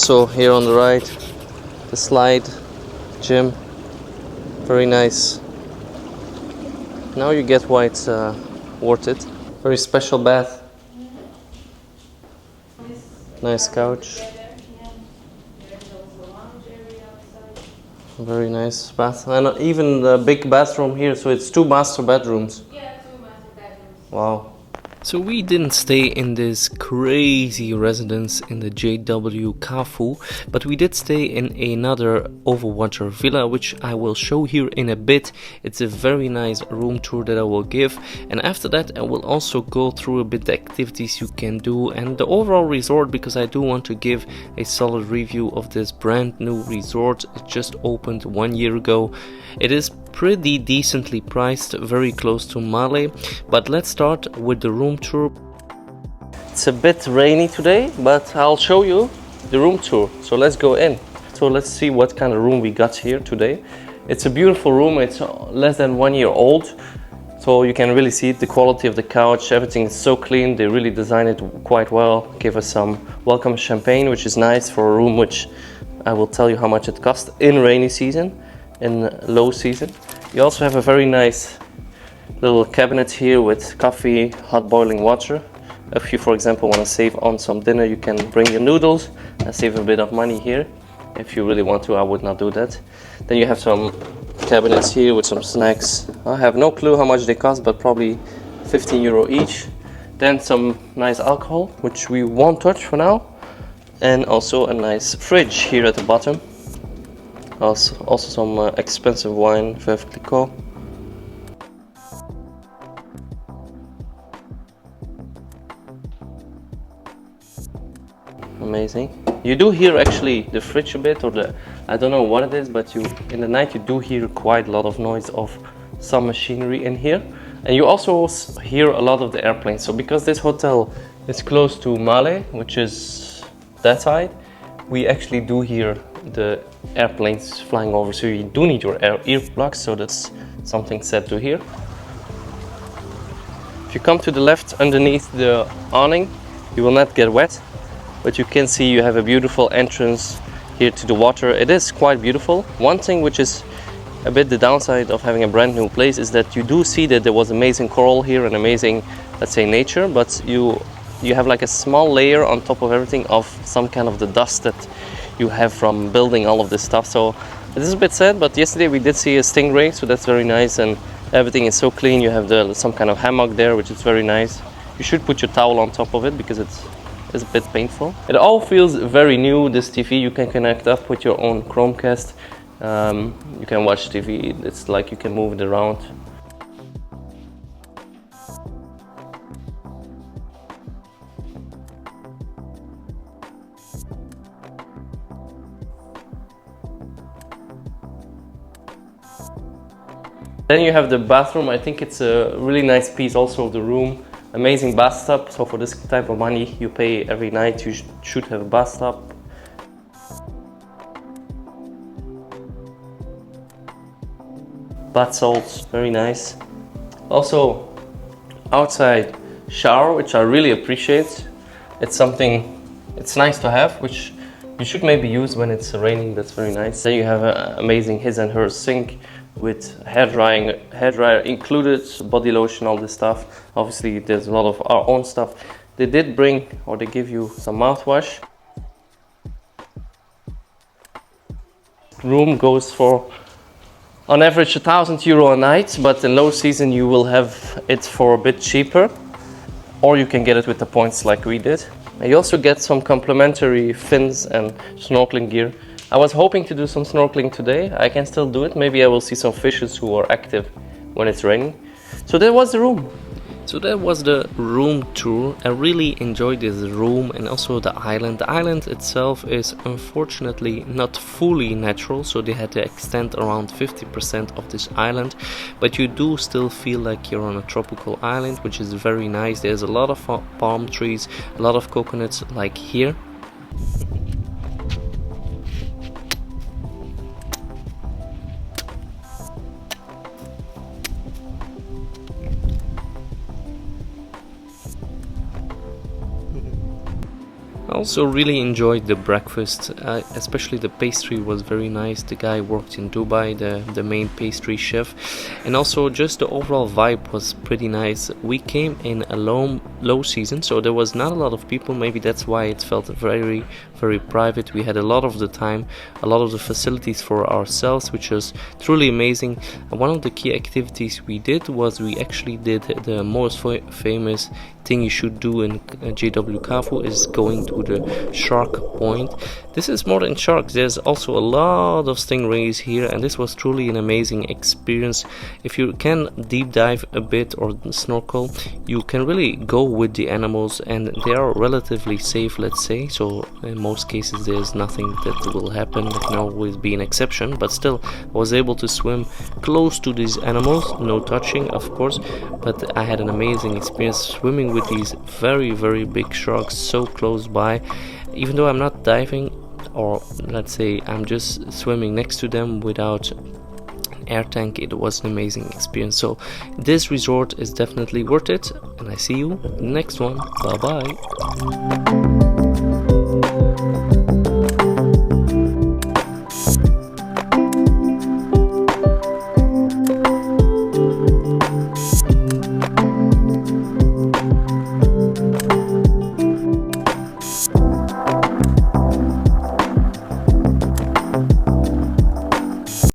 Also here on the right, the slide, gym, very nice. Now you get why it's worth it. Very special bath. Nice couch. Very nice bath. And even the big bathroom here, so it's 2 master bedrooms. Yeah, 2 master bedrooms. Wow. So we didn't stay in this crazy residence in the JW Kaafu, but we did stay in another overwater villa, which I will show here in a bit. It's a very nice room tour that I will give, and after that I will also go through a bit the activities you can do and the overall resort, because I do want to give a solid review of this brand new resort. It just opened 1 year ago. It is pretty decently priced, very close to Male, but let's start with the room tour. It's a bit rainy today, but I'll show you the room tour. So let's go in. So let's see what kind of room we got here today. It's a beautiful room. It's less than 1 year old, so you can really see the quality of the couch. Everything is so clean. They really designed it quite well. Give us some welcome champagne, which is nice for a room, which I will tell you how much it cost in rainy season, in low season. You also have a very nice little cabinet here with coffee, hot boiling water. If you, for example, want to save on some dinner, you can bring your noodles and save a bit of money here. If you really want to, I would not do that. Then you have some cabinets here with some snacks. I have no clue how much they cost, but probably 15 euro each. Then some nice alcohol, which we won't touch for now. And also a nice fridge here at the bottom. Also some expensive wine, Veuve Clicquot. Amazing. You do hear actually the fridge a bit, or the, I don't know what it is, but in the night you do hear quite a lot of noise of some machinery in here. And you also hear a lot of the airplanes. So because this hotel is close to Male, which is that side, we actually do hear the airplanes flying over, so you do need your earplugs, so that's something sad to hear. If you come to the left underneath the awning, you will not get wet, but you can see you have a beautiful entrance here to the water. It is quite beautiful. One thing which is a bit the downside of having a brand new place is that you do see that there was amazing coral here and amazing, let's say, nature, but you have like a small layer on top of everything of some kind of the dust that you have from building all of this stuff. So it is a bit sad, but yesterday we did see a stingray, so that's very nice, and everything is so clean. You have some kind of hammock there, which is very nice. You should put your towel on top of it because it's a bit painful. It all feels very new. This TV you can connect up with your own Chromecast. You can watch TV. It's like you can move it around. Then you have the bathroom. I think it's a really nice piece also of the room. Amazing bathtub. So for this type of money you pay every night, you should have a bathtub. Bath salts, very nice. Also outside shower, which I really appreciate. It's something, it's nice to have, which you should maybe use when it's raining. That's very nice. Then you have an amazing his and her sink with hair dryer included, body lotion, all this stuff. Obviously there's a lot of our own stuff. They did bring, or they give you some mouthwash. Room goes for on average 1,000 euro a night, but in low season you will have it for a bit cheaper, or you can get it with the points like we did. And you also get some complimentary fins and snorkeling gear. I was hoping to do some snorkeling today. I can still do it. Maybe I will see some fishes who are active when it's raining. So that was the room. So that was the room tour. I really enjoyed this room and also the island. The island itself is unfortunately not fully natural, so they had to extend around 50% of this island, but you do still feel like you're on a tropical island, which is very nice. There's a lot of palm trees, a lot of coconuts like here. also really enjoyed the breakfast, especially the pastry was very nice. The guy worked in Dubai, the main pastry chef, and also just the overall vibe was pretty nice. We came in a low season, so there was not a lot of people. Maybe that's why it felt very private. We had a lot of the time, a lot of the facilities for ourselves, which was truly amazing. One of the key activities we did was we actually did the most famous thing you should do in JW Kaafu, is going to the shark point. This is more than sharks, there's also a lot of stingrays here, and this was truly an amazing experience. If you can deep dive a bit or snorkel, you can really go with the animals, and they are relatively safe, let's say. So in most cases there's nothing that will happen. There can always be an exception, but still I was able to swim close to these animals, no touching of course, but I had an amazing experience swimming with these very big sharks so close by. Even though I'm not diving, or let's say I'm just swimming next to them without air tank, it was an amazing experience. So this resort is definitely worth it, and I see you in the next one. Bye bye.